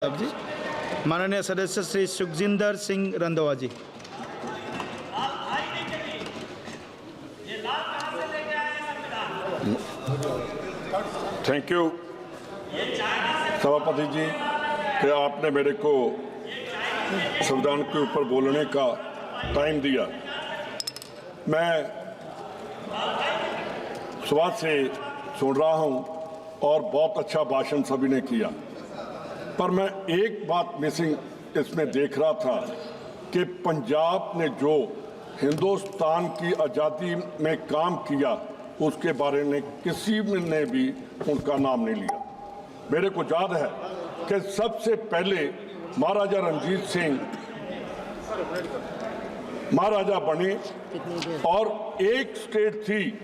साहब जी। माननीय सदस्य श्री सुखजिंदर सिंह रंधवा जी। थैंक यू सभापति जी कि आपने मेरे को संविधान के ऊपर बोलने का टाइम दिया। मैं सुबह से सुन रहा हूं और बहुत अच्छा भाषण सभी ने किया, पर मैं एक बात मिसिंग इसमें देख रहा था कि पंजाब ने जो हिंदुस्तान की आज़ादी में काम किया उसके बारे में किसी ने भी उनका नाम नहीं लिया। मेरे को याद है कि सबसे पहले महाराजा रणजीत सिंह महाराजा बने और एक स्टेट थी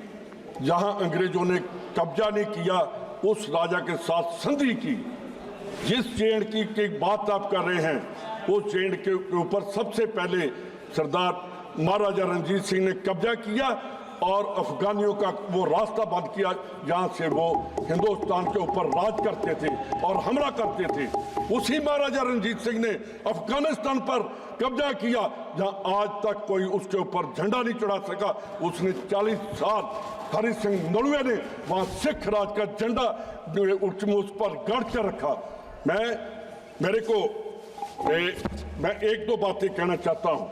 जहां अंग्रेजों ने कब्जा नहीं किया, उस राजा के साथ संधि की। जिस जे.एंड.के की बात आप कर रहे हैं उस जे.एंड.के के ऊपर सबसे पहले सरदार महाराजा रणजीत सिंह ने कब्जा किया और अफगानियों का वो रास्ता बंद किया जहां से वो हिंदुस्तान के ऊपर राज करते थे और हमला करते थे। उसी महाराजा रणजीत सिंह ने अफगानिस्तान पर कब्जा किया जहां आज तक कोई उसके ऊपर झंडा नहीं चढ़ा सका। उसने 40 साल हरि सिंह नलवे ने वहां सिख राज का झंडा उस पर गाड़ कर रखा। मैं एक दो बातें कहना चाहता हूं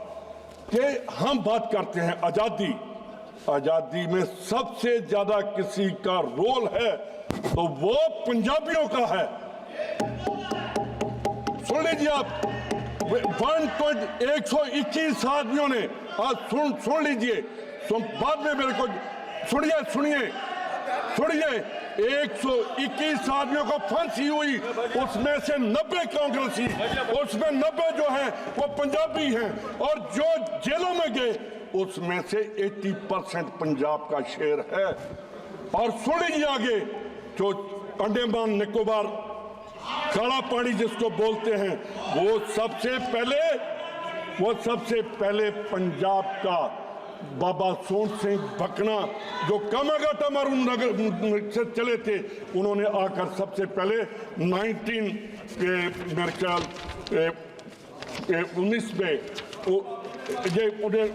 कि हम बात करते हैं आजादी में सबसे ज्यादा किसी का रोल है तो वो पंजाबियों का है। सुन लीजिए आप, 121 आदमियों ने आज सुन लीजिए, बाद में मेरे को सुनिए 121 आदमियों को फांसी हुई, उसमें से 90 कांग्रेसी, उसमें 90 जो हैं वो पंजाबी हैं और जो जेलों में गए उसमें से 80% पंजाब का शेर है। और सुन लीजिए आगे, जो अंडमान निकोबार काला पानी जिसको बोलते हैं वो सबसे पहले पंजाब का बाबा सोन सिंह भकना जो कामाघाटा मारू नगर से चले थे, उन्होंने आकर सबसे पहले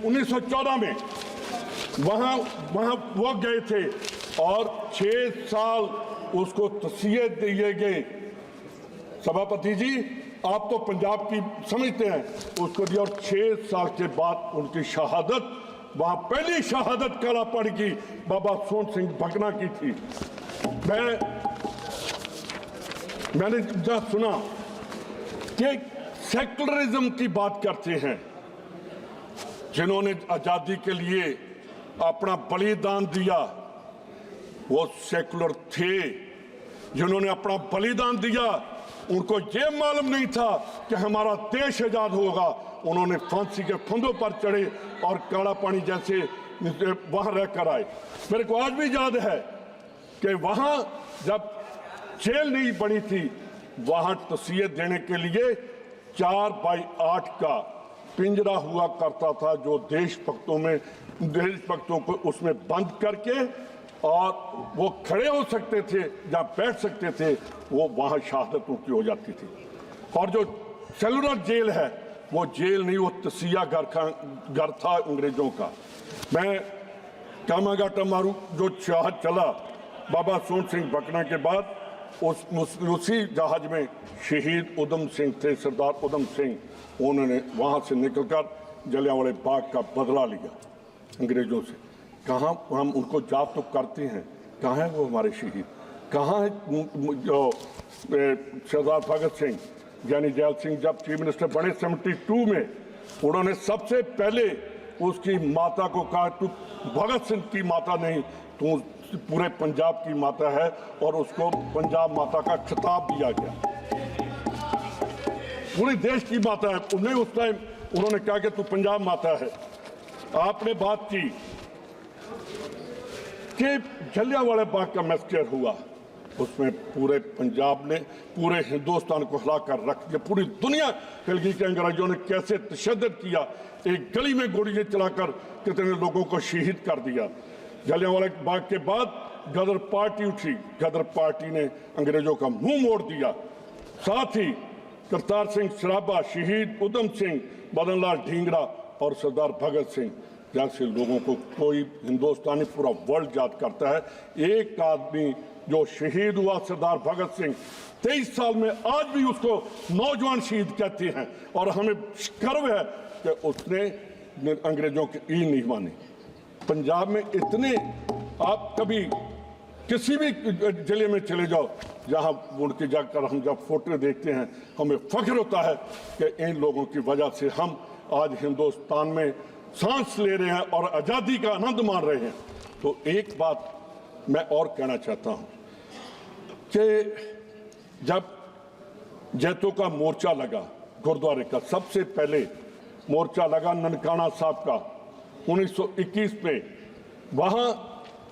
1914 में वहाँ वो गए थे और 6 साल उसको तसीहे दिए गए। सभापति जी आप तो पंजाब की समझते हैं, उसको दिया और 6 साल के बाद उनकी शहादत, वहां पहली शहादत काला पानी की बाबा सोन सिंह भकना की थी। मैंने जब सुना कि सेकुलरिज्म की बात करते हैं, जिन्होंने आजादी के लिए अपना बलिदान दिया वो सेकुलर थे। जिन्होंने अपना बलिदान दिया उनको ये मालूम नहीं था कि हमारा देश आजाद होगा। उन्होंने फांसी के फंदों पर चढ़े और काला पानी जैसे वहां रहकर आए। मेरे को आज भी याद है कि वहां जब जेल नहीं बनी थी, वहां तसीहे देने के लिए 4x8 का पिंजरा हुआ करता था जो देशभक्तों को उसमें बंद करके और वो खड़े हो सकते थे या बैठ सकते थे, वो वहां शहादत उनकी हो जाती थी। और जो सेलुलर जेल है वो जेल नहीं, वो तसिया घर था अंग्रेजों का। मैं कामाघाटा मारू जो जहाज चला बाबा सोन सिंह भकना के बाद, उसी जहाज में शहीद उधम सिंह थे, सरदार उधम सिंह। उन्होंने वहां से निकलकर जलियांवाले बाग का बदला लिया अंग्रेजों से। कहाँ हम उनको याद तो करते हैं, कहाँ है वो हमारे शहीद, कहाँ है जो सरदार भगत सिंह यानी जैल सिंह जब चीफ मिनिस्टर बने 72 में, उन्होंने सबसे पहले उसकी माता को कहा तू भगत सिंह की माता नहीं, तू पूरे पंजाब की माता है, और उसको पंजाब माता का खिताब दिया गया। पूरे देश की माता है। उन्हें उस टाइम उन्होंने कहा कि तू पंजाब माता है। आपने बात की कि जलियांवाले बाग का मैसेकर हुआ, उसमें पूरे पंजाब ने पूरे हिंदुस्तान को हिला कर रख दिया। पूरी दुनिया हिल गई कि अंग्रेजों ने कैसे तशद्दुद किया, एक गली में गोलियां चलाकर कितने लोगों को शहीद कर दिया। जलियांवाले बाग के बाद गदर पार्टी उठी, गदर पार्टी ने अंग्रेजों का मुंह मोड़ दिया। साथ ही करतार सिंह सराभा, शहीद उधम सिंह, मदन लाल ढींगरा और सरदार भगत सिंह जैसे लोगों को कोई हिंदुस्तानी पूरा वर्ल्ड याद करता है। एक आदमी जो शहीद हुआ सरदार भगत सिंह, 23 साल में आज भी उसको नौजवान शहीद कहते हैं और हमें गर्व है कि उसने अंग्रेजों की ईद नहीं मानी। पंजाब में इतने, आप कभी किसी भी जिले में चले जाओ जहां उनकी जाकर हम जब फोटो देखते हैं हमें फख्र होता है कि इन लोगों की वजह से हम आज हिंदुस्तान में सांस ले रहे हैं और आज़ादी का आनंद मान रहे हैं। तो एक बात मैं और कहना चाहता हूं कि जब जैतों का मोर्चा लगा गुरुद्वारे का, सबसे पहले मोर्चा लगा ननकाना साहब का 1921 पे, वहां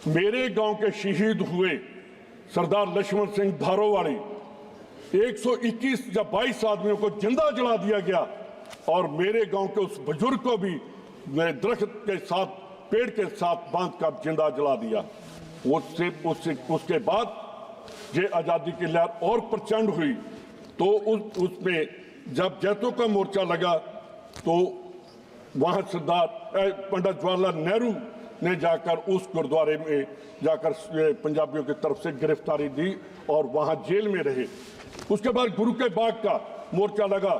मेरे गांव के शहीद हुए सरदार लक्ष्मण सिंह धारोवाड़ी, 121 या 22 आदमियों को जिंदा जला दिया गया और मेरे गांव के उस बुजुर्ग को भी दरख्त के साथ, पेड़ के साथ बांध कर जिंदा जला दिया। उसके बाद ये आज़ादी की लहर और प्रचंड हुई। तो उसमें जब जैतों का मोर्चा लगा तो वहाँ सरदार पंडित जवाहरलाल नेहरू ने जाकर उस गुरुद्वारे में जाकर पंजाबियों की तरफ से गिरफ्तारी दी और वहाँ जेल में रहे। उसके बाद गुरु के बाग का मोर्चा लगा,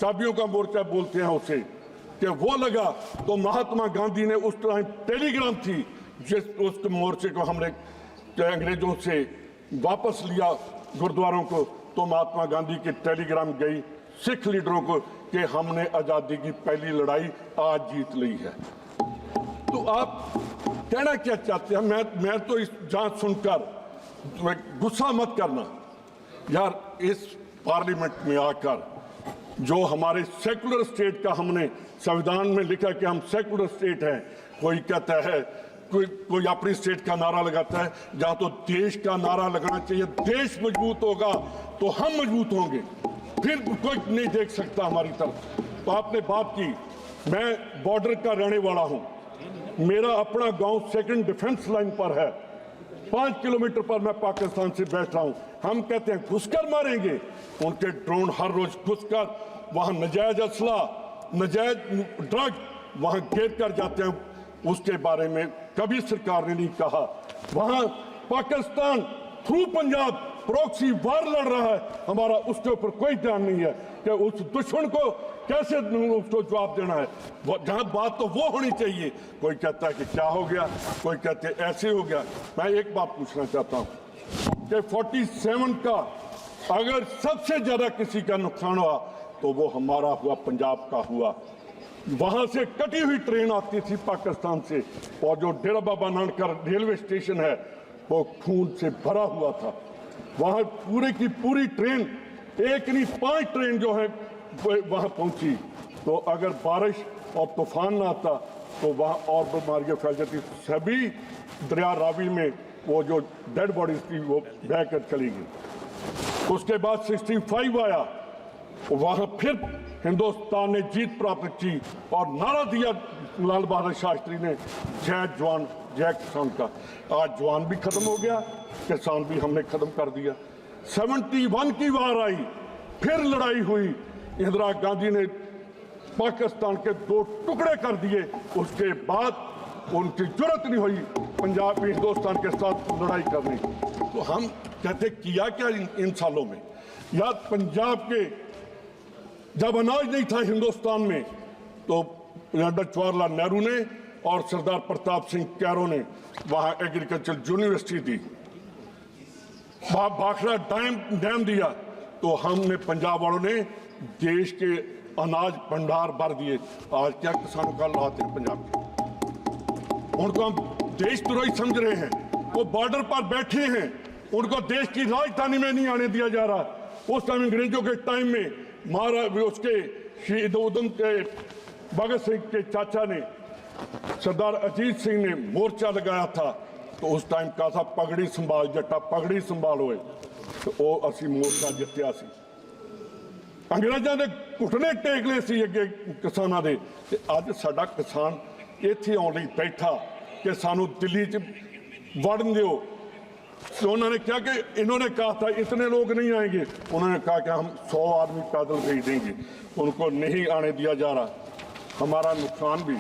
चाबियों का मोर्चा बोलते हैं उसे, कि वो लगा तो महात्मा गांधी ने उस टाइम टेलीग्राम थी जिस उस मोर्चे को हमने अंग्रेजों से वापस लिया गुरुद्वारों को, तो महात्मा गांधी की टेलीग्राम गई सिख लीडरों को कि हमने आज़ादी की पहली लड़ाई आज जीत ली है। तो आप कहना क्या चाहते हैं? मैं तो इस जांच सुनकर गुस्सा मत करना यार, इस पार्लियामेंट में आकर जो हमारे सेकुलर स्टेट का हमने संविधान में लिखा कि हम सेकुलर स्टेट हैं, कोई कहता है, कोई अपनी स्टेट का नारा लगाता है, जहां तो देश का नारा लगाना चाहिए, देश मजबूत होगा तो हम मजबूत होंगे, फिर कोई नहीं देख सकता हमारी तरफ। तो आपने बात की, मैं बॉर्डर का रहने वाला हूं, मेरा अपना गांव सेकंड डिफेंस लाइन पर है, 5 किलोमीटर पर मैं पाकिस्तान से बैठ रहा हूं। हम कहते हैं घुसकर मारेंगे, उनके ड्रोन हर रोज घुसकर वहां नजायज असला, नजायज ड्रग वहां गिर कर जाते हैं, उसके बारे में कभी सरकार ने नहीं कहा। वहां पाकिस्तान थ्रू पंजाब प्रॉक्सी वार लड़ रहा है हमारा, उसके ऊपर कोई ध्यान नहीं है कि उस दुश्मन को कैसे उसको जवाब देना है। जहां बात तो वो होनी चाहिए, कोई कहता है कि क्या हो गया, कोई कहते हैं ऐसे हो गया। मैं एक बात पूछना चाहता हूं कि 47 का अगर सबसे ज्यादा किसी का नुकसान हुआ तो वो हमारा हुआ, पंजाब का हुआ। वहां से कटी हुई ट्रेन आती थी पाकिस्तान से, और जो डेरा बाबा नानक रेलवे स्टेशन है वो खून से भरा हुआ था। वहां पूरे की पूरी ट्रेन, एक नहीं 5 ट्रेन जो है वहां पहुंची। तो अगर बारिश और तूफान ना आता तो वहां और बीमारियां फैल जाती। सभी दरिया रावी में वो जो डेड बॉडीज थी वो बहकर चली गई। उसके बाद 65 आया, वहां फिर हिंदुस्तान ने जीत प्राप्त की और नारा दिया लाल बहादुर शास्त्री ने, जय जवान जय किसान का। आज जवान भी खत्म हो गया, किसान भी हमने खत्म कर दिया। 71 की वार आई, फिर लड़ाई हुई, इंदिरा गांधी ने पाकिस्तान के 2 टुकड़े कर दिए। उसके बाद उनकी जरूरत नहीं हुई पंजाब हिंदुस्तान के साथ लड़ाई करने। तो हम कहते किया क्या इन सालों में? या पंजाब के जब अनाज नहीं था हिंदुस्तान में तो पंडित जवाहरलाल नेहरू ने और सरदार प्रताप सिंह कैरो ने वहां एग्रीकल्चर यूनिवर्सिटी दी, वहां भाखड़ा डैम दिया। तो हमने पंजाब वालों ने देश के अनाज भंडार भर दिए। आज क्या किसानों का हालात है पंजाब के? उनको हम देशद्रोही समझ रहे हैं, वो बॉर्डर पर बैठे हैं, उनको देश की राजधानी में नहीं आने दिया जा रहा। उस टाइम अंग्रेजों के टाइम में उसके शहीद उधम के भगत सिंह के चाचा ने, सरदार अजीत सिंह ने मोर्चा लगाया था, तो उस टाइम कहा था पगड़ी संभाल जट्टा, पगड़ी संभाल होए, तो वो असी मोर्चा जितया सी। अंग्रेजों ने घुटने टेक ले सी अगे किसानों के। अज साडा किसान इत्थे आउण लई बैठा कि सानू दिल्ली च वड़न दिओ, तो उन्होंने क्या कि इन्होंने कहा था इतने लोग नहीं आएंगे, उन्होंने कहा कि हम 100 आदमी पैदल भेज देंगे, उनको नहीं आने दिया जा रहा। हमारा नुकसान भी,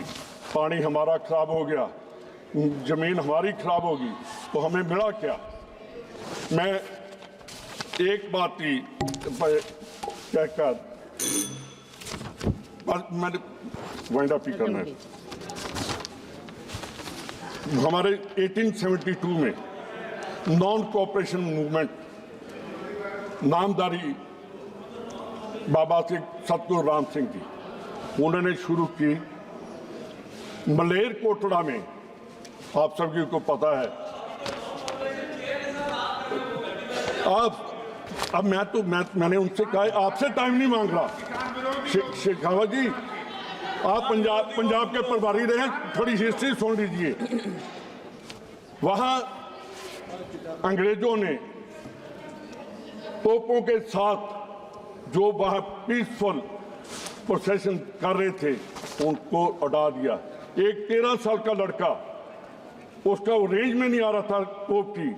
पानी हमारा खराब हो गया, जमीन हमारी खराब होगी, तो हमें मिला क्या? मैं एक बात ही कहकर मैंने वाइंड अप ही करना है। हमारे 1872 में नॉन कोऑपरेशन मूवमेंट नामदारी बाबा से सतगुरु राम सिंह जी उन्होंने शुरू की। मलेरकोटड़ा में आप सभी को पता है, आप अब मैंने उनसे कहा आपसे टाइम नहीं मांग रहा, शेखावत जी आप पंजाब के प्रभारी रहे, थोड़ी हिस्ट्री सुन लीजिए। वहां अंग्रेजों ने तोपों के साथ जो वहां पीसफुल प्रोसेशन कर रहे थे उनको उड़ा दिया। एक 13 साल का लड़का, उसका रेंज में नहीं आ रहा था तोप की,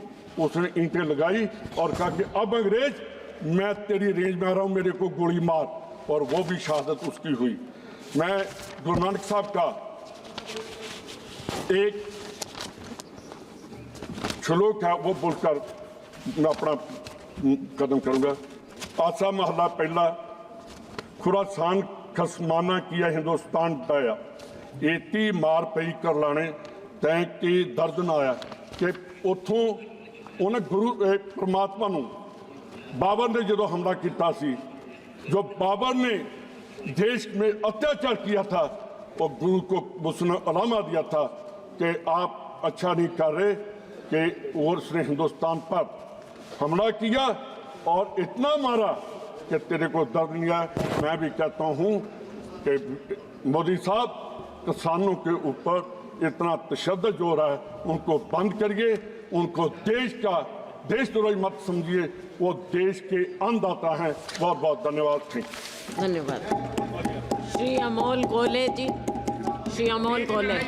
उसने ईंटें लगाई और कहा कि अब अंग्रेज मैं तेरी रेंज में आ रहा हूं, मेरे को गोली मार, और वो भी शहादत उसकी हुई। मैं गुरु नानक साहब का एक श्लोक है वो बोलकर मैं अपना कदम करूंगा। आसा महला पहला, खुरासान खसमाना किया हिंदुस्तान डाया, एती मार पई कर लाने तैं की दर्द ना आया। कि उथों उन्हें गुरु परमात्मा नूं बाबर ने जो हमला किया सी, जो बाबर ने देश में अत्याचार किया था, और गुरु को उसने अलामा दिया था कि आप अच्छा नहीं कर रहे, कि उसने हिंदुस्तान पर हमला किया और इतना मारा कि तेरे को दर्द नहीं आया। मैं भी कहता हूं कि मोदी साहब किसानों के ऊपर इतना तशद्दुद जो हो रहा है उनको बंद करिए, उनको देशद्रोही मत समझिए, वो देश के अन्नदाता हैं। बहुत बहुत धन्यवाद। धन्यवाद। श्री अमोल गोले जी, श्री अमोल गोले।